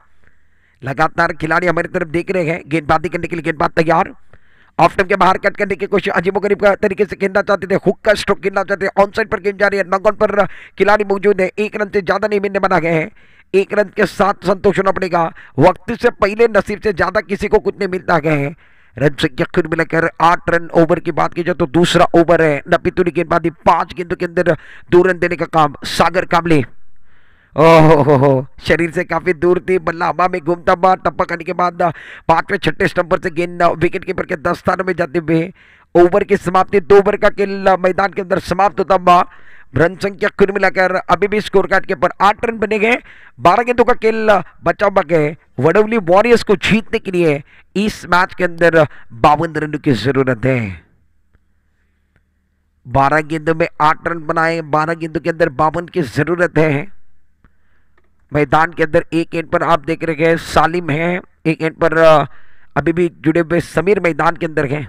लगातार खिलाड़ी हमारी तरफ देख रहे हैं। गेंदबाजी करने के लिए गेंदबाज तैयार। ऑफ स्टंप के बाहर कट करने की कोशिश अजीबोगरीब का तरीके से खेलना चाहते थे। हुक का स्ट्रोक खेलना चाहते थे। ऑन साइड पर गेंद जा रही है। नॉक ऑन पर खिलाड़ी मौजूद है। 1 रन से ज्यादा नहीं मिलने बना गए हैं। 1 रन के साथ संतोष होना पड़ेगा। वक्त से पहले नसीब से ज्यादा किसी को कुछ नहीं मिलता गया है। रन संख्या कुल मिलाकर 8 रन। ओवर की बात की जाए तो दूसरा ओवर है। नपीतुरी गेंदबाजी 5 गेंदों के अंदर 2 रन देने का काम सागर कामले। ओहो, शरीर से काफी दूर थी। बल्ला हवा में घूमता हुआ टप्पा करने के बाद 5वें 6ठे स्टंपर से गेंद विकेट कीपर के दस्ताने में जाते हुए ओवर की समाप्ति। 2 ओवर का खेल मैदान के अंदर समाप्त होता हुआ। रन संख्या कुल मिलाकर अभी भी स्कोर कार्ड के ऊपर 8 रन बने गए। 12 गेंदों का खेल बचा हुआ गए। वडौली वॉरियर्स को जीतने के लिए इस मैच के अंदर 52 रनों की जरूरत है। 12 गेंदों में 8 रन बनाए। 12 गेंदों के अंदर 52 की जरूरत है। मैदान के अंदर एक एंड पर आप देख रहे हैं सालिम है। एक एंड पर अभी भी जुड़े हुए समीर मैदान के अंदर हैं।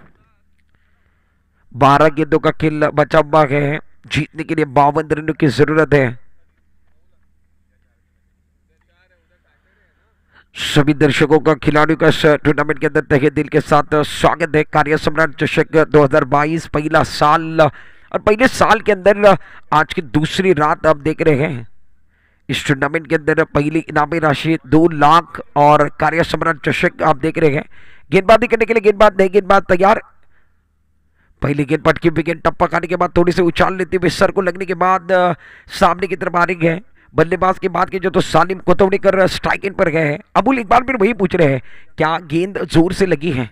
12 गेंदों का खेल बचा हुआ है। जीतने के लिए 52 रनों की जरूरत है। सभी दर्शकों का खिलाड़ियों का इस टूर्नामेंट के अंदर तहे दिल के साथ स्वागत है। कार्य सम्राट चषक 2022 पहला साल, और पहले साल के अंदर आज की दूसरी रात आप देख रहे हैं। इस टूर्नामेंट के अंदर पहली इनामी राशि 2 लाख और कार्य सम्राट चषक आप देख रहे हैं। गेंदबाजी करने के लिए गेंदबाज नहीं, गेंदबाज तैयार। पहली गेंद पटकी विकेट। टप्पा खाने के बाद थोड़ी सी उछाल लेते हुए सर को लगने के बाद सामने की तरफ आ रही है। बल्लेबाज की बात की जो तो सालिम कोतवड़ी कर स्ट्राइक इन पर गए हैं। अबुल इकबाल फिर वही पूछ रहे हैं क्या गेंद जोर से लगी है,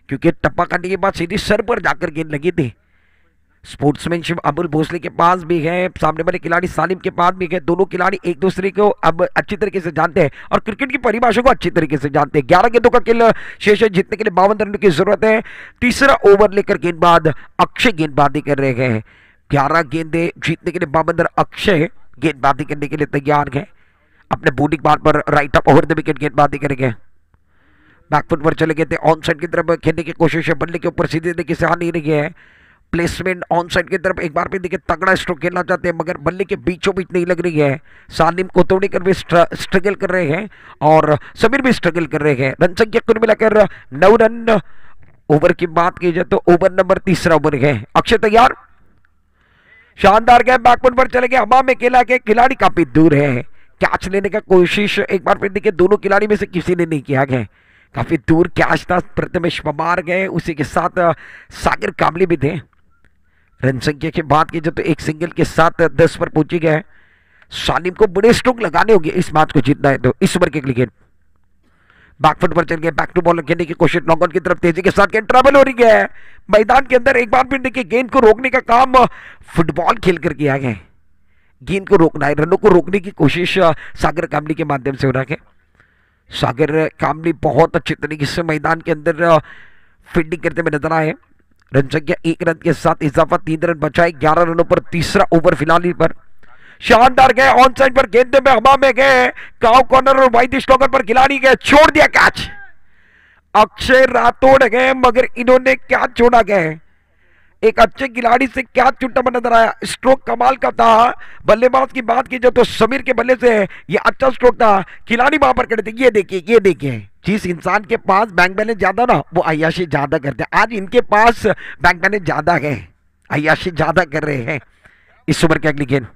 क्योंकि टप्पा खाने के बाद सीधी सर पर जाकर गेंद लगी थी। स्पोर्ट्समैनशिप अबुल भोसले के पास भी है, सामने वाले खिलाड़ी सालिम के पास भी है। दोनों खिलाड़ी एक दूसरे को अब अच्छी तरीके से जानते हैं और क्रिकेट की परिभाषा को अच्छी तरीके से जानते हैं। 11 गेंदों का खेल शेष है, जीतने के लिए 52 रनों की जरूरत है। तीसरा ओवर लेकर गेंदबाज अक्षय गेंदबाजी कर रहे हैं। 11 गेंदे जीतने के लिए 52 रन अक्षय गेंदबाजी करने के लिए तैयार है। अपने bowling bar per right up over the wicket गेंदबाजी करेंगे। बैकफुट पर चले गए थे, ऑन साइड की तरफ खेलने की कोशिश है, बल्ले के ऊपर सीधे देखिए से आ नहीं रही है। प्लेसमेंट ऑन साइड की तरफ एक बार फिर देखिए तगड़ा स्ट्रोक खेलना चाहते हैं, मगर बल्ले के बीचों बीच नहीं लग रही है। सालिम कोतोड़ीकर भी स्ट्रगल कर रहे हैं और समीर भी स्ट्रगल कर रहे हैं। रन संख्या कुल मिलाकर 9 रन। ओवर की बात की जाए तो ओवर नंबर तीसरा ओवर है। अक्षय तैयार, शानदार गए, बैकफुट पर चले गए, हवा में खेला के खिलाड़ी काफी दूर है। कैच लेने का कोशिश एक बार फिर देखिए दोनों खिलाड़ी में से किसी ने नहीं किया गया, काफी दूर कैच था। प्रथमेश पवार गए, उसी के साथ सागर कामली भी थे। रन संख्या की बात की जाए तो एक सिंगल के साथ 10 पर पहुंची गए। सालिम को बड़े स्ट्रोक लगाने होंगे इस मैच को जीतना है तो। इस ओवर के क्रिकेट बैकफुट पर चल गए, बैक टू बॉल खेलने की कोशिश, लॉन्ग ऑन की तरफ तेजी के साथ ट्रबल हो रही है मैदान के अंदर। एक बार फिर देखिए गेंद को रोकने का काम फुटबॉल खेल कर किया गया। गेंद को रोकना है, रनों को रोकने की कोशिश सागर कामली के माध्यम से हो रहा है। सागर कामली बहुत अच्छी तरीके से मैदान के अंदर फील्डिंग करते हुए नजर आए। रन संख्या 1 रन के साथ इजाफा, 3 रन बचाए 11 रनों पर। तीसरा ओवर फिलहाल पर शानदार गए, ऑन साइड पर गेंदे में हवा में गए, काउ कॉर्नर और वाइड स्टॉकर पर खिलाड़ी गए, छोड़ दिया कैच। अक्षय राठौड़ गए मगर इन्होंने क्या छोड़ा गए, एक अच्छे खिलाड़ी से क्या छूटा हुआ नजर आया। स्ट्रोक कमाल का था। बल्लेबाज की बात की जाए तो समीर के बल्ले से ये अच्छा स्ट्रोक था, खिलाड़ी वहां पर खड़े थे। ये देखिए जिस इंसान के पास बैंक बैलेंस ज्यादा ना वो अय्याशी ज्यादा करते हैं। आज इनके पास बैंक बैलेंस ज्यादा है, अय्याशी ज्यादा कर रहे हैं। इस ओवर के अगली गेंद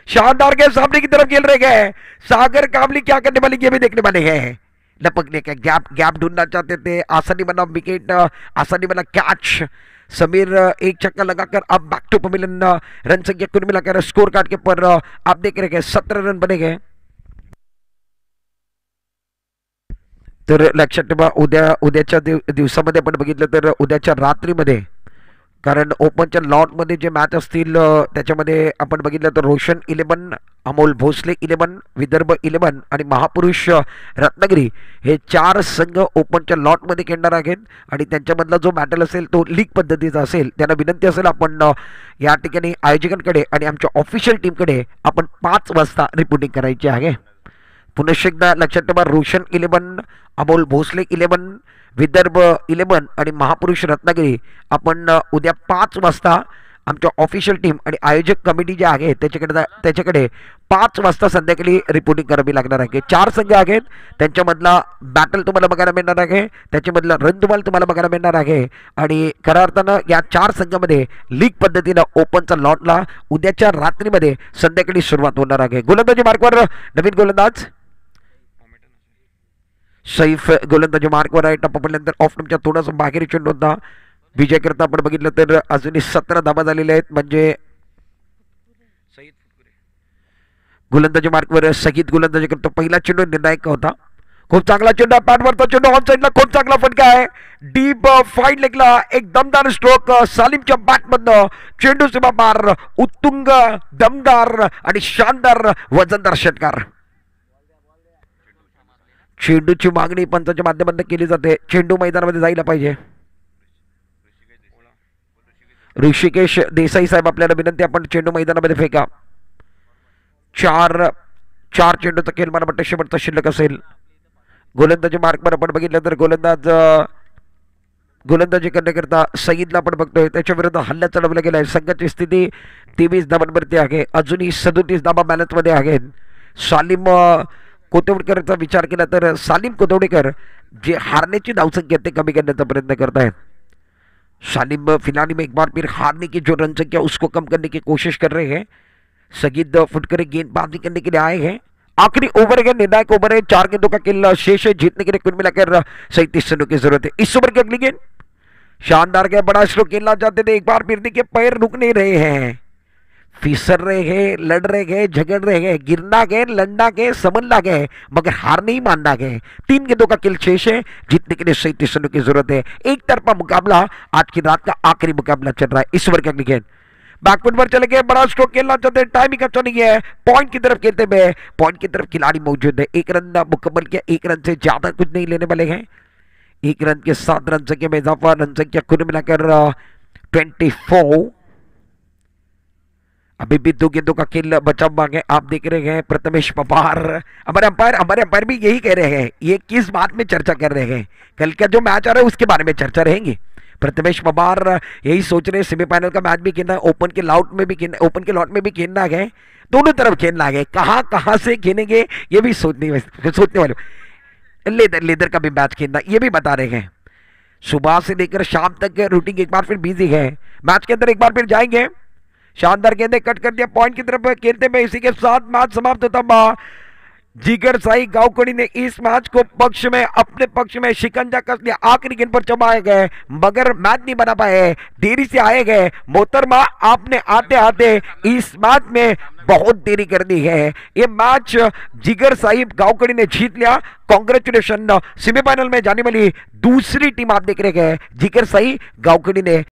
शानदार के सामने की तरफ खेल रहे गए। सागर कामली क्या करने वाले ये भी देखने वाले हैं। लपकने का गैप ढूंढना चाहते थे, आसानी बना विकेट, आसानी बना कैच। समीर एक चक्कर लगाकर अब बैक टू पमिलन। रन संख्या कुल मिलाकर स्कोर कार्ड के ऊपर आप देख रहे हैं 17 रन बने गए। तर लक्षात ठेवा उद्याच्या दिवसामध्ये आपण बघितलं तर उद्याच्या रात्रीमध्ये, कारण ओपनच्या लॉटमध्ये जे मॅच असतील त्याच्यामध्ये आपण बघितलं तर रोशन 11, अमोल भोसले 11, विदर्भ 11 आणि महापुरुष रत्नागिरी हे 4 संघ ओपनच्या लॉटमध्ये खेळणार आहेत आणि त्यांच्यामधला जो बॅटल असेल तो लीग पद्धतीचा असेल। त्यांना विनंती असेल आपण या ठिकाणी आयोजकांकडे आणि आमच्या ऑफिशियल टीमकडे आपण 5 वाजता रिपोर्टिंग करायची आहे। पुनश्च एकदा लक्षात ठेवा, रोशन 11, अमोल भोसले 11, विदर्भ 11 आणि महापुरुष रत्नागिरी आपण उद्या 5 वाजता आमच्या ऑफिशियल टीम आणि आयोजक कमिटी जे आहे त्याच्याकडे 5 वाजता संध्याकाळी रिपोर्टिंग करावी लागणार आहे। 4 संघ आहेत, त्यांच्यामधला बॅटल तुम्हाला बघायला मिळणार आहे, त्याच्यामधला रन तुम्हाला बघायला मिळणार आहे आणि खऱ्या अर्थानं या 4 संघामध्ये लीग पद्धतीनं ओपनचा लॉटला उद्याच्या रात्रीमध्ये संध्याकाळी सुरुवात होणार आहे। गोलंदाजी मार्कवर नवीन गोलंदाज सैफ गोलंदाजी मार्कवर आहे। टप्पा पडल्यानंतर ऑफ स्टंपच्या थोडासा बाहेर चेंडू होता। विजय करता आपण बघितलं तर अजूनही 17 धाबा झालेले आहेत, म्हणजे गोलंदाजी मार्कवर सहित गोलंदाजी करतो। पहिला चेंडू निर्णायक होता, खूप चांगला चेंडू, पॅडवरचा चेंडू ऑन साइडला खूप चांगला फटका आहे, डीप फाईट लेगला एक दमदार स्ट्रोक सालिमच्या बॅटमधनं, चेंडू सीमा पार, उत्तुंग दमदार आणि शानदार वजनदार षटकार। चेंडूची मागणी पंचाच्या माध्यमातून केली जाते, चेंडू मैदानामध्ये जायला पाहिजे। ऋषिकेश देसाई साहेब आपल्याला विनंती, आपण चेंडू मैदानामध्ये फेका। 4 चेंडूचा खेळ मला वाटतं शेवटचा शिल्लक असेल। गोलंदाजी मार्कवर आपण बघितलं तर गोलंदाजी करण्याकरता सईदला आपण बघतोय, त्याच्या विरुद्ध हल्ला चढवला गेलाय। संघाची स्थिती 23 धावांवरती आहे, अजूनही 37 धावा बॅलन्स मध्ये आहेत। सालिम कोतवडकरचा विचार केला तर सालिम कोतवडकर जे हारण्याची धावसंख्या ते कमी करण्याचा प्रयत्न करत आहेत। सालिम फिलहाल में एक बार फिर हारने की जो रन संख्या उसको कम करने की कोशिश कर रहे हैं। सगीद फुटकर गेंदबाजी करने के लिए आए हैं। आखिरी ओवर है, निर्णायक ओवर है, 4 गेंदों का खेल शेष है, जीतने के लिए कुल मिलाकर 37 रनों की जरूरत है। इस ओवर की अगली गेंद शानदार गया, बड़ा स्ट्रोक खेलना चाहते थे, एक बार फिर देखिए पैर रुक नहीं रहे हैं, फिसर रहे हैं, लड़ रहे हैं, झगड़ रहे हैं, गिरना गए, लड़ना गए, समझना गए, मगर हार नहीं मानना गए। 3 गेंदों का खेल शेष है, जीतने के लिए 37 रनों की जरूरत है। एक तरफा मुकाबला, आज की रात का आखिरी मुकाबला चल रहा है। इस ओवर का अगली गेंद बैकफुट पर चले गए, बड़ा स्ट्रोक खेलना चाहते हैं, टाइमिंग अच्छा नहीं है, पॉइंट की तरफ खेलते हुए, पॉइंट की तरफ खिलाड़ी मौजूद है। 1 रन मुकम्मल किया, 1 रन से ज्यादा कुछ नहीं लेने वाले हैं। 1 रन के 7 रन संख्या में इजाफा, रन संख्या कुल मिलाकर 24। अभी भी 2 गेंदों का खेल बचा हुआ है। आप देख रहे हैं प्रथमेश पवार, हमारे अंपायर भी यही कह रहे हैं, ये किस बात में चर्चा कर रहे हैं, कल का जो मैच आ रहा है उसके बारे में चर्चा रहेंगी। प्रथमेश पवार यही सोच रहे हैं, सेमीफाइनल का मैच भी खेलना है, ओपन के लॉट में भी खेलना है, दोनों तरफ खेलना है, कहां से खेलेंगे ये भी सोचने वाले। लेदर का भी मैच खेलना, ये भी बता रहे हैं। सुबह से लेकर शाम तक रूटीन एक बार फिर बिजी है, मैच के अंदर एक बार फिर जाएंगे। शानदार गेंदे कट कर दिया, पॉइंट की तरफ खेलते हुए, इसी के साथ मैच समाप्त होता। जिगर साई गावकड़ी ने इस मैच को अपने पक्ष में शिकंजा कस लिया, आखिरी गेंद पर चबाए गए मगर मैच नहीं बना पाए, देरी से आए गए। मोहतरमा आपने आते आते इस मैच में बहुत देरी कर दी है। ये मैच जिगर साहिब गावकड़ी ने जीत लिया, कांग्रेचुलेशन। सेमीफाइनल में जाने वाली दूसरी टीम आप देख रहे हैं, जिगर साहिब गावकड़ी ने